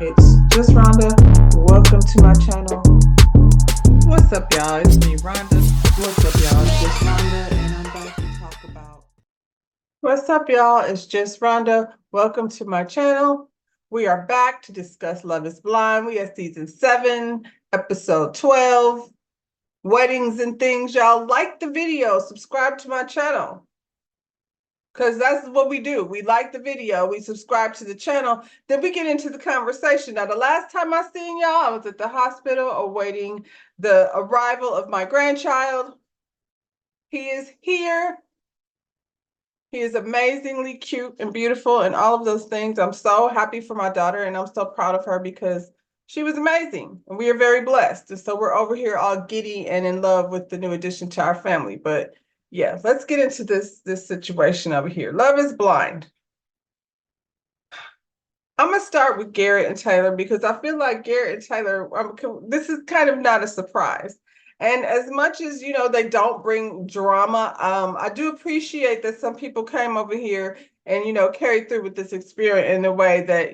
It's just Rhonda. Welcome to my channel. What's up, y'all? It's me, Rhonda. What's up, y'all? It's just Rhonda, and I'm back to talk about. What's up, y'all? It's just Rhonda. Welcome to my channel. We are back to discuss Love is Blind. We are season 7, episode 12. Weddings and things. Y'all like the video. Subscribe to my channel. Because that's what we do. We like the video, we subscribe to the channel, then we get into the conversation. Now, the last time I seen y'all, I was at the hospital awaiting the arrival of my grandchild. He is here. He is amazingly cute and beautiful and all of those things. I'm so happy for my daughter and I'm so proud of her because she was amazing and we are very blessed. And so we're over here all giddy and in love with the new addition to our family. But yeah, let's get into this situation over here. Love is Blind. I'm gonna start with Garrett and Taylor because I feel like Garrett and Taylor, this is kind of not a surprise. And as much as they don't bring drama, I do appreciate that some people came over here and carried through with this experience in a way that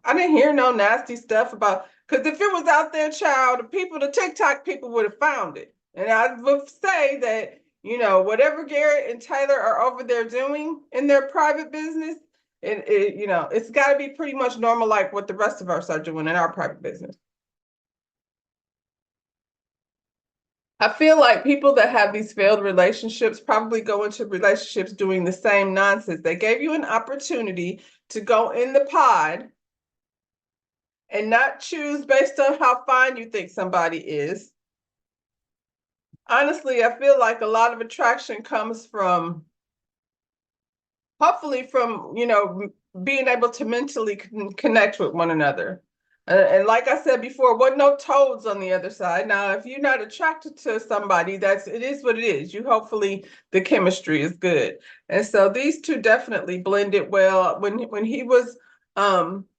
I didn't hear no nasty stuff about. Because if it was out there, child, the TikTok people would have found it. And I would say that whatever Garrett and Taylor are over there doing in their private business it's got to be pretty much normal like what the rest of us are doing in our private business. I feel like people that have these failed relationships probably go into relationships doing the same nonsense. They gave you an opportunity to go in the pod and not choose based on how fine you think somebody is. Honestly, I feel like a lot of attraction comes from hopefully from being able to mentally connect with one another. And like I said before, wasn't no toads on the other side. Now, if you're not attracted to somebody, it is what it is. You hopefully the chemistry is good. And so these two definitely blended well. When he was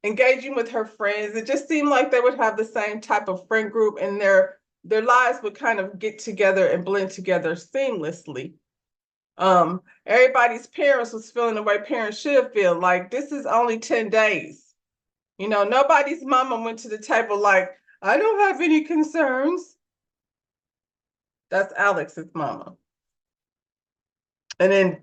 engaging with her friends, it just seemed like they would have the same type of friend group, and their lives would kind of get together and blend together seamlessly. Everybody's parents was feeling the way parents should feel. Like, this is only 10 days. Nobody's mama went to the table like, I don't have any concerns. That's Alex's mama. And then,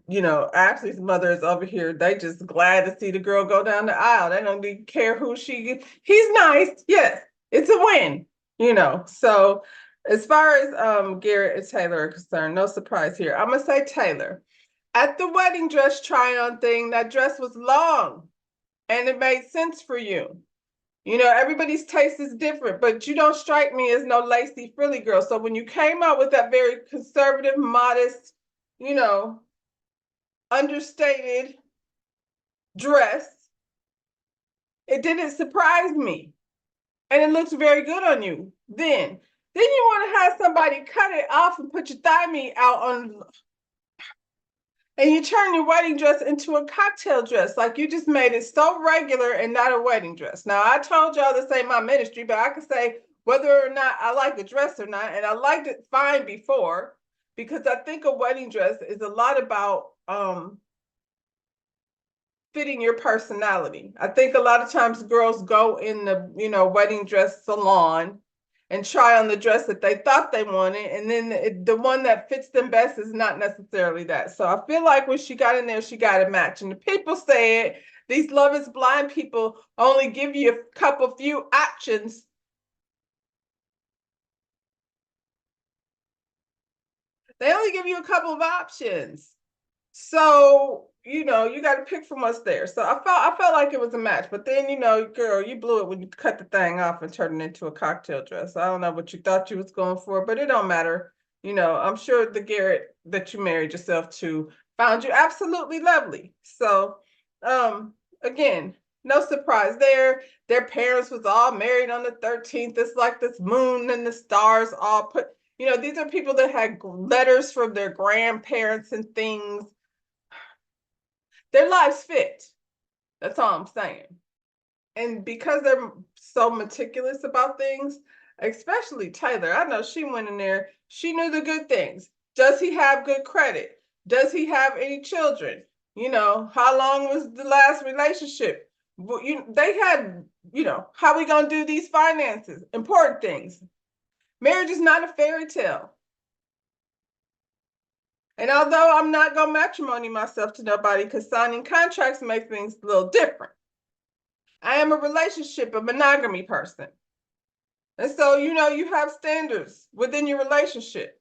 Ashley's mother is over here. They just glad to see the girl go down the aisle. They don't even care who he's nice. Yes, it's a win, So as far as Garrett and Taylor are concerned, no surprise here. I'm gonna say Taylor. At the wedding dress try-on thing, that dress was long and it made sense for you. Everybody's taste is different, but you don't strike me as no lacy, frilly girl. So when you came out with that very conservative, modest, understated dress, it didn't surprise me. And it looks very good on you. Then you want to have somebody cut it off and put your thigh meat out on, and you turn your wedding dress into a cocktail dress. Like, you just made it so regular and not a wedding dress. Now, I told y'all this ain't my ministry, but I can say whether or not I like the dress or not. And I liked it fine before, because I think a wedding dress is a lot about fitting your personality. I think a lot of times girls go in the, wedding dress salon and try on the dress that they thought they wanted, and then the one that fits them best is not necessarily that. So I feel like when she got in there, she got a match. And the people said these Love is Blind people only give you a few options. They only give you a couple of options. So, you got to pick from what's there. So I felt like it was a match. But then, girl, you blew it when you cut the thing off and turned it into a cocktail dress. I don't know what you thought you was going for, but it don't matter. I'm sure the Garrett that you married yourself to found you absolutely lovely. So, again, no surprise there. Their parents was all married on the 13th. It's like this moon and the stars all put, these are people that had letters from their grandparents and things. Their lives fit. That's all I'm saying. And because they're so meticulous about things, especially Taylor, I know she went in there, she knew the good things. Does he have good credit? Does he have any children? How long was the last relationship? They had how we gonna do these finances, important things. Marriage is not a fairy tale. And although I'm not gonna matrimony myself to nobody, because signing contracts make things a little different. I am a relationship, a monogamy person. And so, you have standards within your relationship.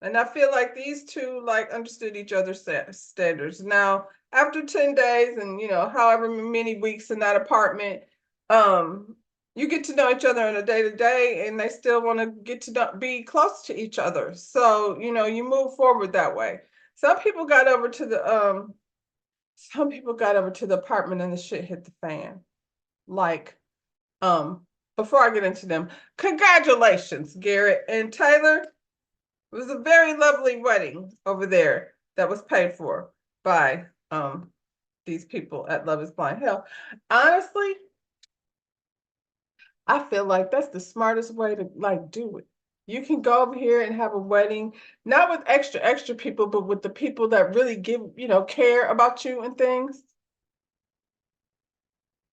And I feel like these two understood each other's standards. Now, after 10 days and however many weeks in that apartment, you get to know each other on a day-to-day, and they still want to get to be close to each other. So, you move forward that way. Some people got over to the apartment and the shit hit the fan. Before I get into them, congratulations, Garrett and Taylor. It was a very lovely wedding over there that was paid for by these people at Love is Blind. Hell, honestly, I feel like that's the smartest way to do it. You can go over here and have a wedding, not with extra people, but with the people that really care about you and things.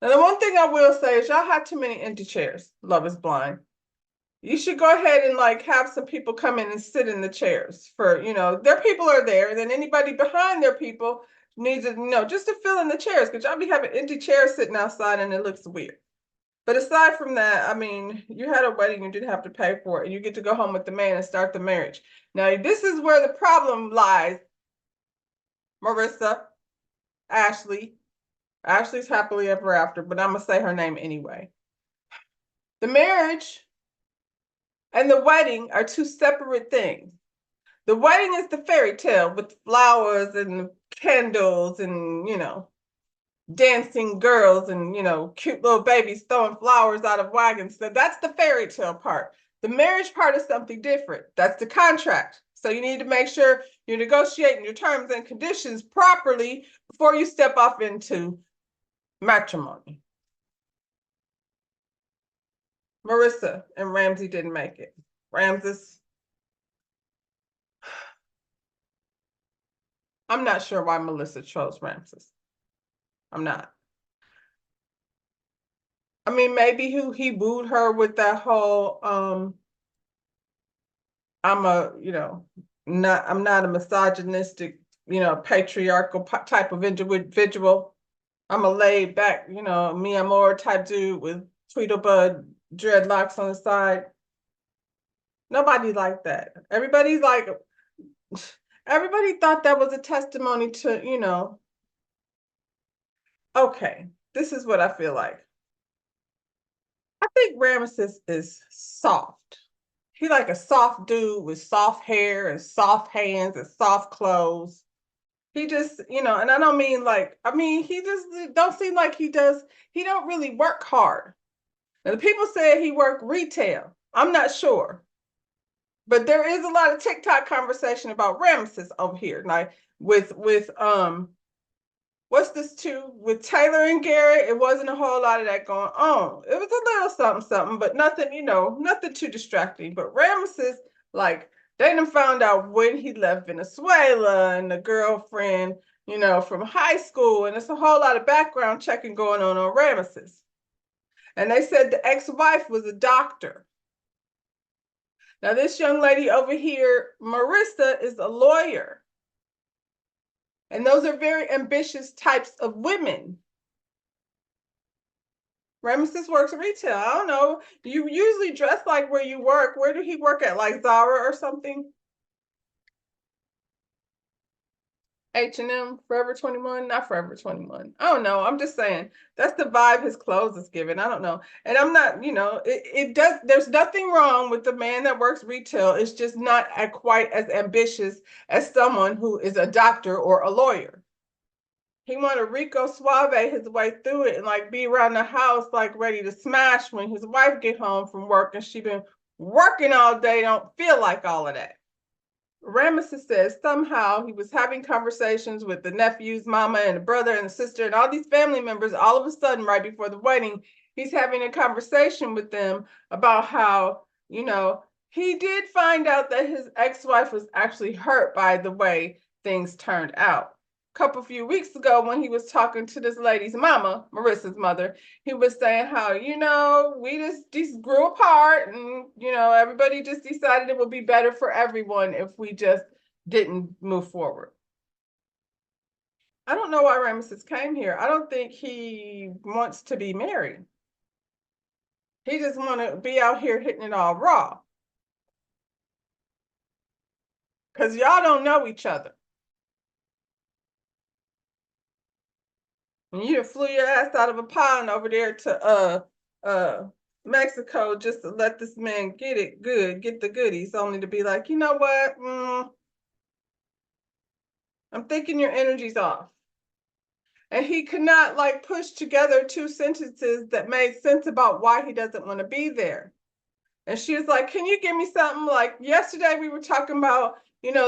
Now, the one thing I will say is y'all have too many empty chairs. Love is Blind. You should go ahead and have some people come in and sit in the chairs for, their people are there, and then anybody behind their people needs to, just to fill in the chairs, because y'all be having empty chairs sitting outside and it looks weird. But aside from that, I mean, you had a wedding, you didn't have to pay for it, and you get to go home with the man and start the marriage. Now, this is where the problem lies, Marissa, Ashley. Ashley's happily ever after, but I'm going to say her name anyway. The marriage and the wedding are two separate things. The wedding is the fairy tale with flowers and candles and, dancing girls and, cute little babies throwing flowers out of wagons. So that's the fairy tale part. The marriage part is something different. That's the contract. So you need to make sure you're negotiating your terms and conditions properly before you step off into matrimony. Marissa and Ramsey didn't make it. Ramses, I'm not sure why Melissa chose Ramses. I'm not. I mean, maybe he wooed her with that whole I'm not a misogynistic, patriarchal type of individual. I'm a laid back, me amor type dude with Tweedlebud dreadlocks on the side. Nobody liked that. Everybody thought that was a testimony to, okay, this is what I feel like. I think Ramesses is soft. He like a soft dude with soft hair and soft hands and soft clothes. He just, and I don't mean he just don't seem like he don't really work hard. Now, the people said he worked retail. I'm not sure. But there is a lot of TikTok conversation about Ramesses over here. Like with what's this too? With Taylor and Garrett, it wasn't a whole lot of that going on. It was a little something, but nothing, nothing too distracting. But Ramesses, they done found out when he left Venezuela and the girlfriend, from high school. And it's a whole lot of background checking going on Ramesses. And they said the ex-wife was a doctor. Now, this young lady over here, Marissa, is a lawyer. And those are very ambitious types of women. Ramesses works retail. I don't know. You usually dress like where you work. Where do he work at? Like Zara or something? H&M, Forever 21, not Forever 21. I don't know. I'm just saying that's the vibe his clothes is giving. I don't know. And I'm not, there's nothing wrong with the man that works retail. It's just not quite as ambitious as someone who is a doctor or a lawyer. He wanted Rico Suave his way through it and be around the house ready to smash when his wife get home from work and she been working all day, don't feel like all of that. Ramesses says somehow he was having conversations with the nephew's mama and the brother and the sister and all these family members. All of a sudden, right before the wedding, he's having a conversation with them about how, he did find out that his ex-wife was actually hurt by the way things turned out. couple few weeks ago when he was talking to this lady's mama, Marissa's mother. He was saying how, we just grew apart, and everybody just decided it would be better for everyone if we just didn't move forward. I don't know why Ramesses came here. I don't think he wants to be married. He just want to be out here hitting it all raw. Because y'all don't know each other. And you flew your ass out of a pond over there to Mexico just to let this man get the goodies, only to be like, you know what? I'm thinking your energy's off. And he could not push together two sentences that made sense about why he doesn't want to be there. And she was like, can you give me something? Like yesterday we were talking about,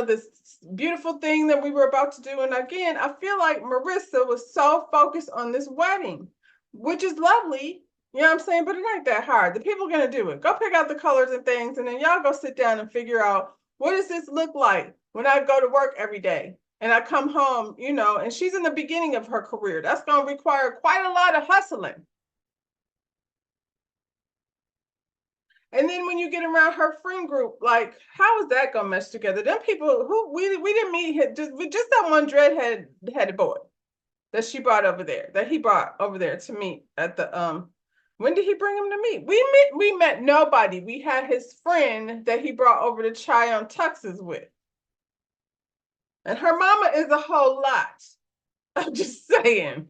this beautiful thing that we were about to do. And again, I feel like Marissa was so focused on this wedding, which is lovely. You know what I'm saying? But it ain't that hard. The people are going to do it. Go pick out the colors and things. And then y'all go sit down and figure out, what does this look like when I go to work every day? And I come home, and she's in the beginning of her career. That's going to require quite a lot of hustling. And then when you get around her friend group, how is that gonna mesh together? Them people who we didn't meet, just that one dreadheaded boy that she brought over there, that he brought over there to meet at the when did he bring him to meet? We met nobody. We had his friend that he brought over to Cheyenne, Texas with. And her mama is a whole lot. I'm just saying,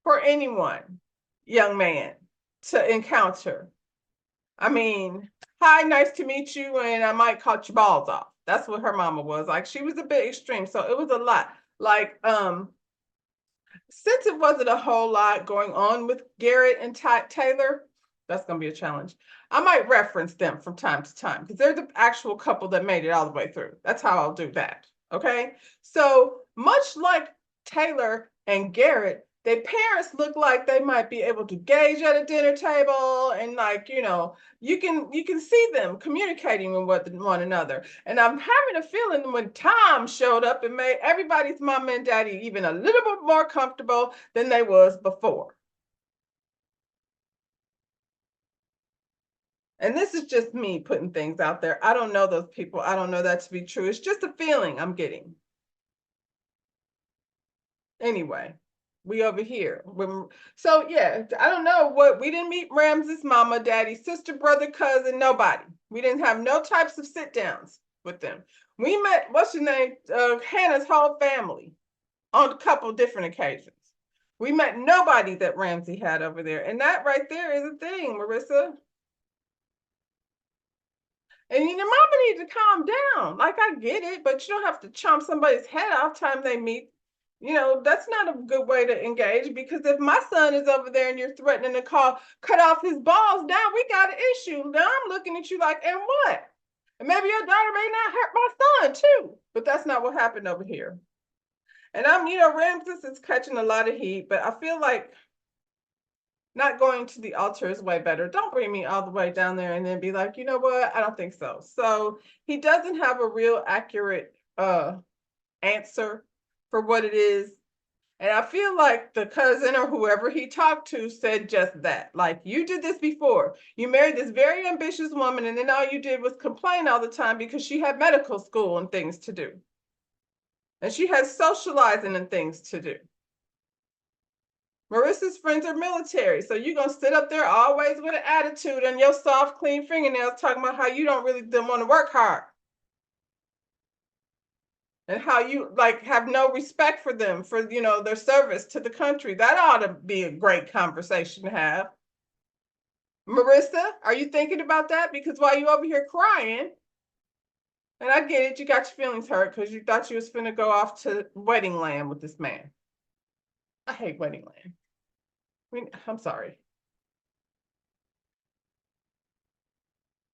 for anyone, young man, to encounter. I mean, hi, nice to meet you, and I might cut your balls off. That's what her mama was. She was a bit extreme, so it was a lot. Since it wasn't a whole lot going on with Garrett and Taylor, that's gonna be a challenge. I might reference them from time to time because they're the actual couple that made it all the way through. That's how I'll do that. Okay. So much like Taylor and Garrett, their parents look like they might be able to gauge at a dinner table, and you can see them communicating with one another. And I'm having a feeling when Tom showed up, it made everybody's mama and daddy even a little bit more comfortable than they was before. And this is just me putting things out there. I don't know those people. I don't know that to be true. It's just a feeling I'm getting. Anyway, we over here. So yeah, I don't know what, we didn't meet Rams's mama, daddy, sister, brother, cousin, nobody. We didn't have no types of sit downs with them. We met, what's your name? Hannah's whole family on a couple different occasions. We met nobody that Ramsey had over there. And that right there is a thing, Marissa. And your mama needs to calm down. I get it, but you don't have to chomp somebody's head off time they meet. That's not a good way to engage, because if my son is over there and you're threatening to cut off his balls, now we got an issue. Now I'm looking at you like, and what? And maybe your daughter may not hurt my son too. But that's not what happened over here. And Ramses is catching a lot of heat, but I feel like not going to the altar is way better. Don't bring me all the way down there and then be like, you know what? I don't think so. So he doesn't have a real accurate answer for what it is. And I feel like the cousin or whoever he talked to said just that. You did this before. You married this very ambitious woman, and then all you did was complain all the time because she had medical school and things to do. And she has socializing and things to do. Marissa's friends are military, so you're going to sit up there always with an attitude and your soft, clean fingernails talking about how you don't really want to work hard. And how you have no respect for them, for their service to the country. That ought to be a great conversation to have. Marissa, are you thinking about that? Because while you over here crying, and I get it, you got your feelings hurt because you thought you was finna go off to wedding land with this man. I hate wedding land. I'm sorry.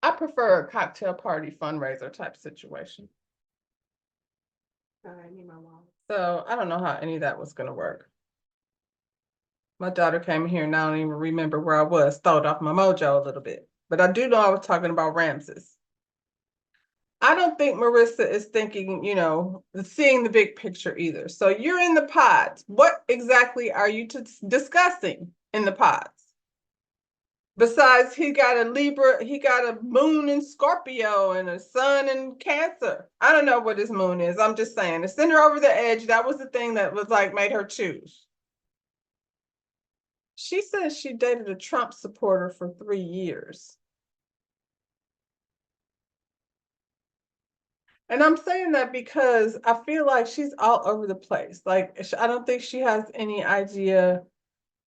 I prefer a cocktail party fundraiser type situation. I need my wallet. So I don't know how any of that was going to work. My daughter came here and I don't even remember where I was. Throwed off my mojo a little bit. But I do know I was talking about Ramses. I don't think Marissa is thinking, seeing the big picture either. So you're in the pods. What exactly are you discussing in the pods? Besides, he got a Libra, he got a moon in Scorpio and a sun in Cancer. I don't know what his moon is. I'm just saying. To send her over the edge, that was the thing that was like made her choose. She says she dated a Trump supporter for 3 years. And I'm saying that because I feel like she's all over the place. Like, I don't think she has any idea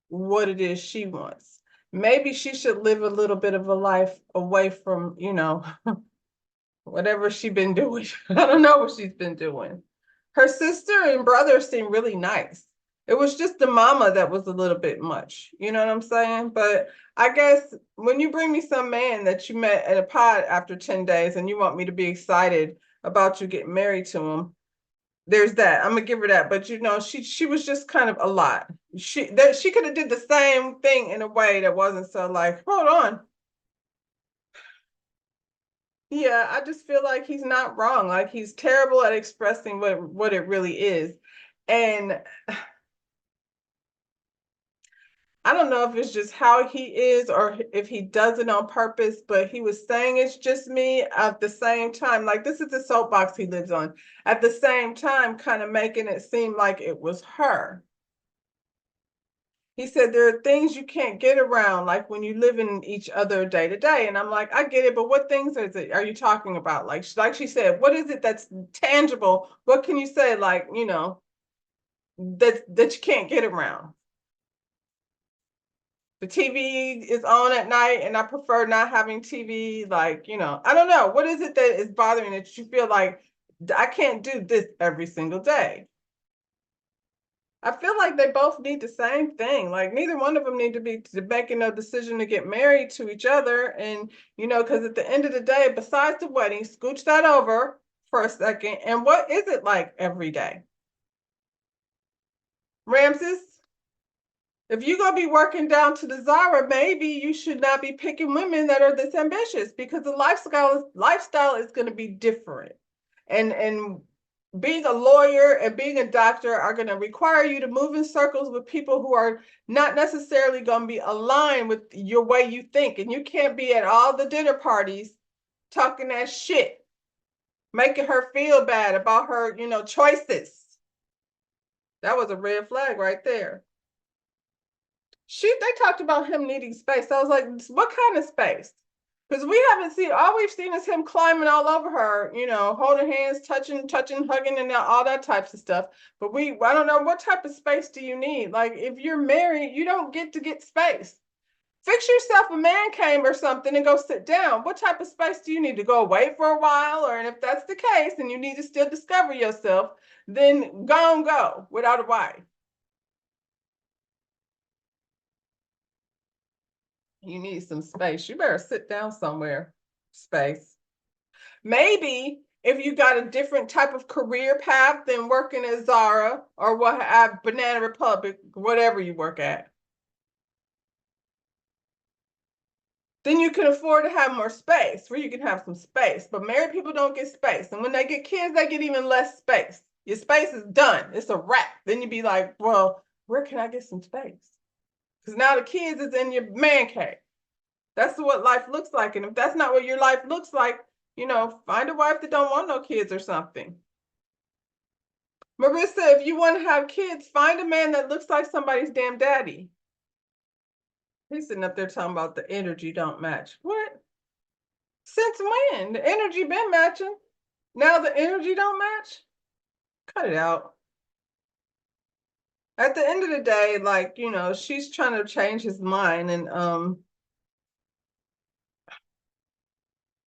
what it is she wants. Maybe she should live a little bit of a life away from, whatever she's been doing. I don't know what she's been doing. Her sister and brother seem really nice. It was just the mama that was a little bit much. You know what I'm saying? But I guess when you bring me some man that you met at a pod after 10 days and you want me to be excited about you getting married to him, there's that. I'm gonna give her that. But she was just kind of a lot. She could have did the same thing in a way that wasn't so like, hold on. Yeah, I just feel like he's not wrong. Like he's terrible at expressing what it really is. And I don't know if it's just how he is or if he does it on purpose, but he was saying it's just me at the same time. Like this is the soapbox he lives on. At the same time, kind of making it seem like it was her. He said there are things you can't get around, like when you live in each other day to day. And I'm like, I get it, but what things are you talking about? Like she said, what is it that's tangible? What can you say, like, that you can't get around? The TV is on at night, and I prefer not having TV. Like, I don't know. What is it that is bothering that you feel like I can't do this every single day? I feel like they both need the same thing. Like neither one of them need to be making a decision to get married to each other. And, because at the end of the day, besides the wedding, scooch that over for a second. And what is it like every day? Ramses, if you're going to be working down to the Zara, maybe you should not be picking women that are this ambitious because the lifestyle is going to be different. And being a lawyer and being a doctor are going to require you to move in circles with people who are not necessarily going to be aligned with your way you think. And you can't be at all the dinner parties talking that shit, making her feel bad about her, choices. That was a red flag right there. They talked about him needing space. I was like, what kind of space? Because we haven't seen, all we've seen is him climbing all over her, holding hands, touching, hugging, and all that types of stuff. But I don't know, what type of space do you need? Like, if you're married, you don't get to get space. Fix yourself a man cave or something and go sit down. What type of space do you need to go away for a while? Or and if that's the case and you need to still discover yourself, then go without a wife. You need some space. You better sit down somewhere. Space. Maybe if you got a different type of career path than working at Zara or what at Banana Republic, whatever you work at, then you can afford to have more space where you can have some space. But married people don't get space. And when they get kids, they get even less space. Your space is done. It's a wrap. Then you be like, well, where can I get some space? Because now the kids is in your man cave. That's what life looks like. And if that's not what your life looks like, find a wife that don't want no kids or something. Marissa, if you want to have kids, find a man that looks like somebody's damn daddy. He's sitting up there talking about the energy don't match. What? Since when? The energy been matching. Now the energy don't match? Cut it out. At the end of the day, like, she's trying to change his mind and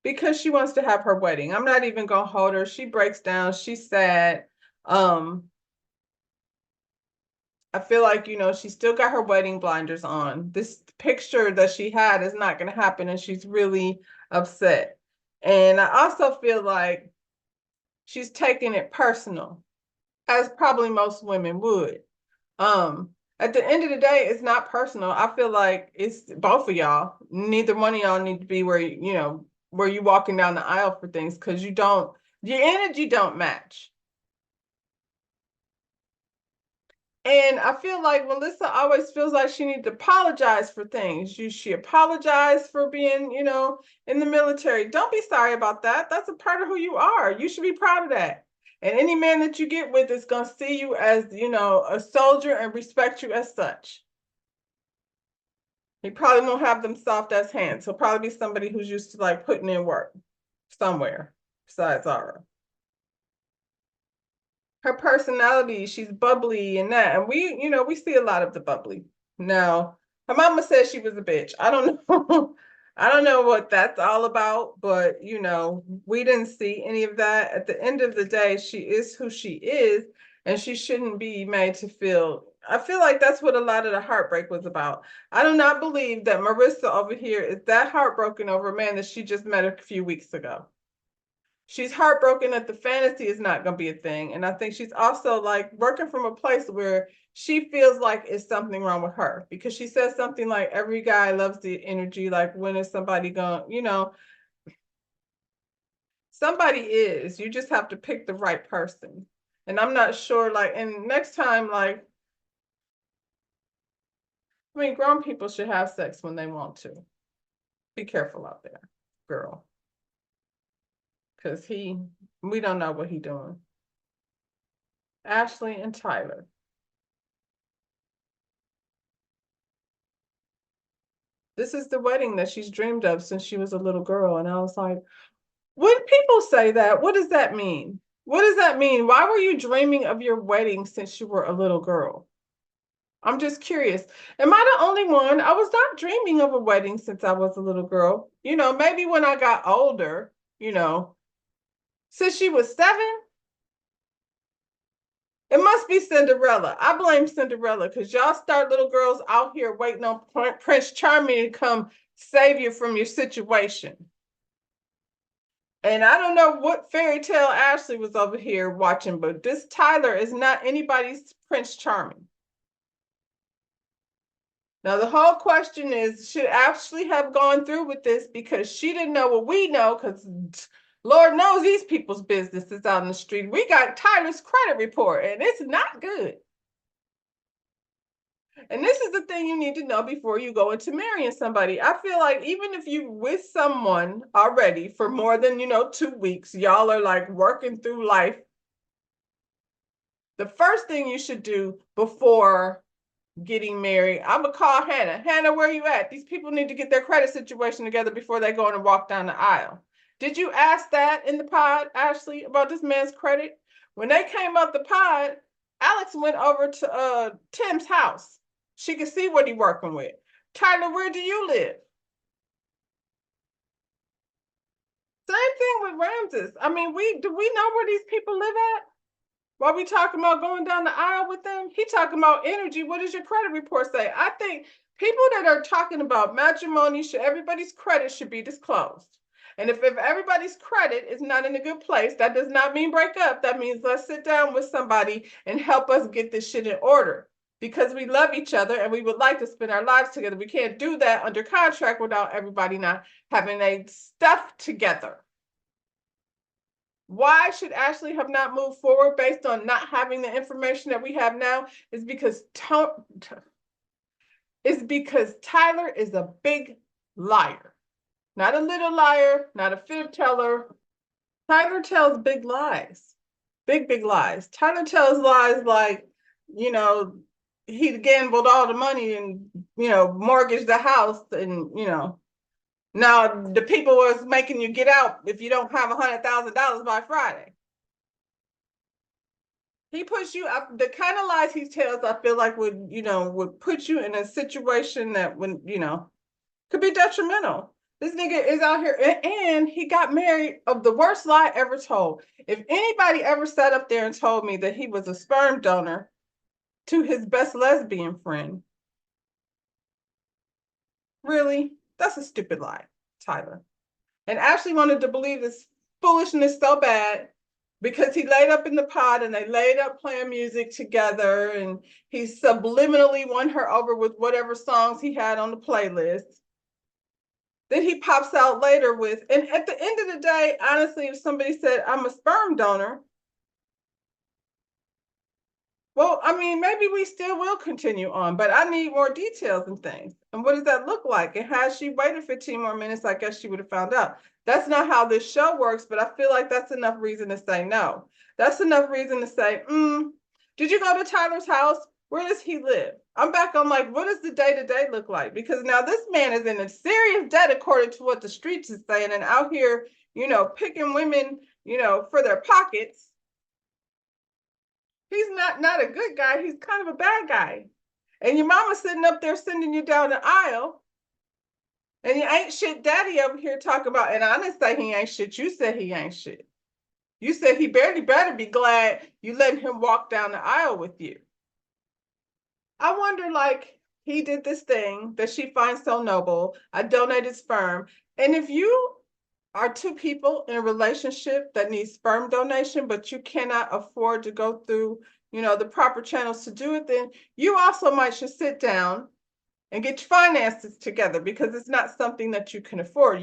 because she wants to have her wedding. I'm not even gonna hold her. She breaks down, she's sad. I feel like, she still got her wedding blinders on. This picture that she had is not gonna happen, and she's really upset. And I also feel like she's taking it personal, as probably most women would. At the end of the day, it's not personal. I feel like it's both of y'all. Neither one of y'all need to be where, where you walking down the aisle for things because your energy don't match. And I feel like Melissa always feels like she needs to apologize for things. She apologized for being, in the military. Don't be sorry about that. That's a part of who you are. You should be proud of that. And any man that you get with is going to see you as, a soldier and respect you as such. He probably won't have them soft as hands. He'll probably be somebody who's used to like putting in work somewhere besides Zara. Her personality, she's bubbly and that. And we see a lot of the bubbly. Now, her mama says she was a bitch. I don't know. I don't know what that's all about, but we didn't see any of that. At the end of the day, she is who she is, and she shouldn't be made to feel. I feel like that's what a lot of the heartbreak was about. I do not believe that Marissa over here is that heartbroken over a man that she just met a few weeks ago. She's heartbroken that the fantasy is not going to be a thing. And I think she's also like working from a place where she feels like it's something wrong with her, because she says something like every guy loves the energy. Like, when is somebody going, somebody is, you just have to pick the right person. And I'm not sure, like, and next time, like, grown people should have sex when they want to. Be careful out there, girl. Because we don't know what he's doing. Ashley and Tyler. This is the wedding that she's dreamed of since she was a little girl. And I was like, when people say that, what does that mean? What does that mean? Why were you dreaming of your wedding since you were a little girl? I'm just curious. Am I the only one? I was not dreaming of a wedding since I was a little girl. Maybe when I got older, since she was 7, it must be Cinderella. I blame Cinderella, because y'all start little girls out here waiting on Prince Charming to come save you from your situation. And I don't know what fairy tale Ashley was over here watching, but this Tyler is not anybody's Prince Charming. Now, the whole question is, should Ashley have gone through with this because she didn't know what we know? Because Lord knows these people's business is out in the street. We got Tyler's credit report, and it's not good. And this is the thing you need to know before you go into marrying somebody. I feel like even if you with someone already for more than 2 weeks, y'all are like working through life, the first thing you should do before getting married, I'm gonna call Hannah. Hannah, where you at? These people need to get their credit situation together before they go and walk down the aisle. Did you ask that in the pod, Ashley, about this man's credit? When they came up the pod, Alex went over to Tim's house. She could see what he's working with. Tyler, where do you live? Same thing with Ramses. Do we know where these people live at? While we talking about going down the aisle with them, he talking about energy. What does your credit report say? I think people that are talking about matrimony, everybody's credit should be disclosed. And if everybody's credit is not in a good place, that does not mean break up. That means let's sit down with somebody and help us get this shit in order, because we love each other and we would like to spend our lives together. We can't do that under contract without everybody not having their stuff together. Why should Ashley have not moved forward based on not having the information that we have now? Is because Tyler is a big liar. Not a little liar, not a fib teller. Tyler tells big lies. Big lies. Tyler tells lies like, he gambled all the money and, mortgaged the house, and, now the people was making you get out if you don't have $100,000 by Friday. He puts you up. The kind of lies he tells, I feel like would put you in a situation that could be detrimental. This nigga is out here, and he got married of the worst lie ever told. If anybody ever sat up there and told me that he was a sperm donor to his best lesbian friend, really, that's a stupid lie, Tyler. And Ashley wanted to believe this foolishness so bad because he laid up in the pod and they laid up playing music together, and he subliminally won her over with whatever songs he had on the playlist. Then he pops out later with, and at the end of the day, honestly, if somebody said, I'm a sperm donor, well, I mean, maybe we still will continue on, but I need more details and things. And what does that look like? And had she waited 15 more minutes, I guess she would have found out. That's not how this show works, but I feel like that's enough reason to say no. That's enough reason to say, did you go to Tyler's house? Where does he live? I'm back on like, what does the day-to-day look like? Because now this man is in a serious debt according to what the streets is saying, and out here, picking women, for their pockets. He's not a good guy. He's kind of a bad guy. And your mama sitting up there sending you down the aisle. And you ain't shit daddy over here talking about, and I didn't say he ain't shit. You said he ain't shit. You said he barely better be glad you letting him walk down the aisle with you. I wonder, like, he did this thing that she finds so noble. I donated sperm. And if you are two people in a relationship that needs sperm donation, but you cannot afford to go through, the proper channels to do it, then you also might should sit down and get your finances together, because it's not something that you can afford.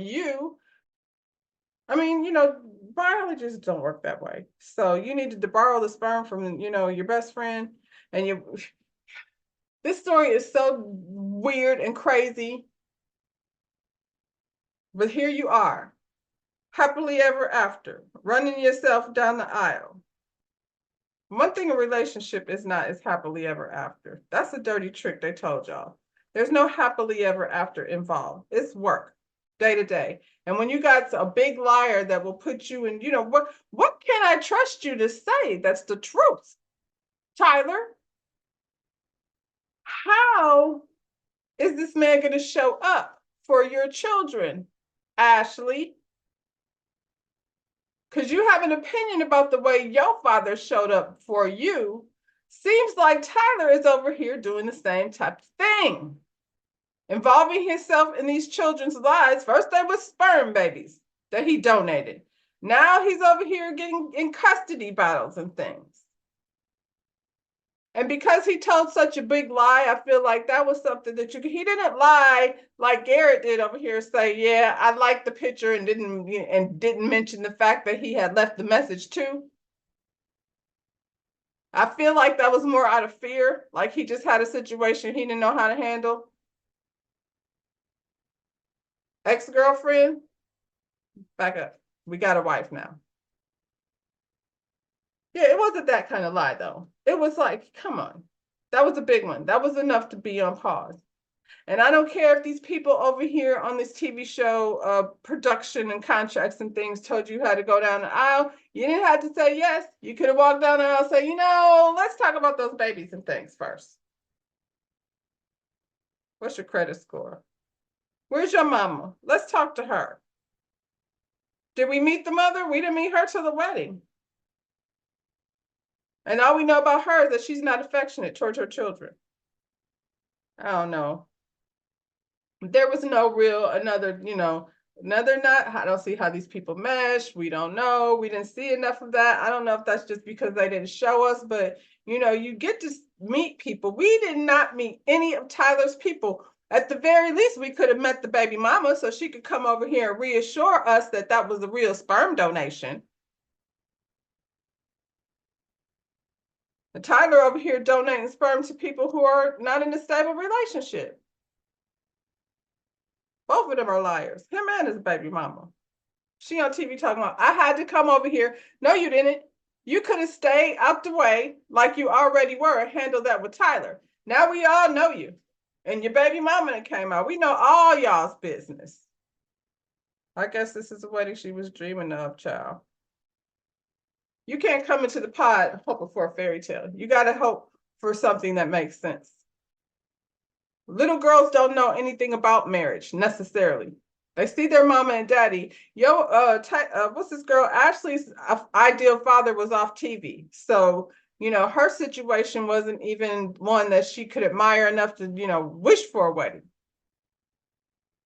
Biologists don't work that way. So you needed to borrow the sperm from, your best friend, and this story is so weird and crazy. But here you are, happily ever after, running yourself down the aisle. One thing a relationship is not is happily ever after. That's a dirty trick they told y'all. There's no happily ever after involved. It's work, day to day. And when you got a big liar that will put you in, what can I trust you to say that's the truth? Tyler, how is this man going to show up for your children, Ashley? Because you have an opinion about the way your father showed up for you. Seems like Tyler is over here doing the same type of thing, involving himself in these children's lives. First, they were sperm babies that he donated. Now he's over here getting in custody battles and things. And because he told such a big lie, I feel like that was something that he didn't lie like Garrett did over here, say, yeah, I liked the picture, and didn't mention the fact that he had left the message too. I feel like that was more out of fear, like he just had a situation he didn't know how to handle. Ex-girlfriend, back up. We got a wife now. Yeah, it wasn't that kind of lie, though. It was like, come on. That was a big one. That was enough to be on pause. And I don't care if these people over here on this TV show, production and contracts and things, told you how to go down the aisle. You didn't have to say yes. You could have walked down the aisle and say, let's talk about those babies and things first. What's your credit score? Where's your mama? Let's talk to her. Did we meet the mother? We didn't meet her till the wedding. And all we know about her is that she's not affectionate towards her children. I don't know. There was no real, I don't see how these people mesh. We don't know. We didn't see enough of that. I don't know if that's just because they didn't show us, but you get to meet people. We did not meet any of Tyler's people. At the very least, we could have met the baby mama so she could come over here and reassure us that that was a real sperm donation. And Tyler over here donating sperm to people who are not in a stable relationship. Both of them are liars. Him and his baby mama. She on TV talking about, I had to come over here. No, you didn't. You could have stayed out the way like you already were and handled that with Tyler. Now we all know you. And your baby mama that came out. We know all y'all's business. I guess this is the wedding she was dreaming of, child. You can't come into the pod hoping for a fairy tale. You got to hope for something that makes sense. Little girls don't know anything about marriage necessarily. They see their mama and daddy. What's this girl? Ashley's ideal father was off TV. So, her situation wasn't even one that she could admire enough to, wish for a wedding.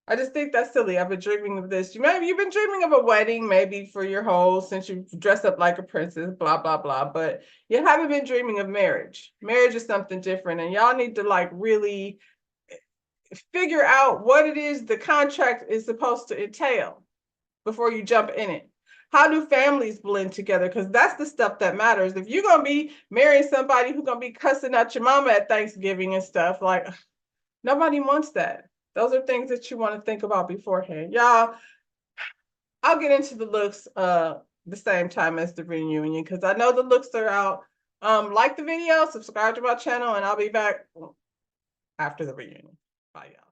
I just think that's silly. I've been dreaming of this. Maybe you've been dreaming of a wedding, maybe for your whole, since you dress up like a princess, blah, blah, blah. But you haven't been dreaming of marriage. Marriage is something different. And y'all need to really figure out what it is the contract is supposed to entail before you jump in it. How do families blend together? Because that's the stuff that matters. If you're gonna be marrying somebody who's gonna be cussing at your mama at Thanksgiving and stuff, like nobody wants that. Those are things that you want to think about beforehand. Y'all, I'll get into the looks the same time as the reunion because I know the looks are out. Like the video, subscribe to my channel, and I'll be back after the reunion. Bye, y'all.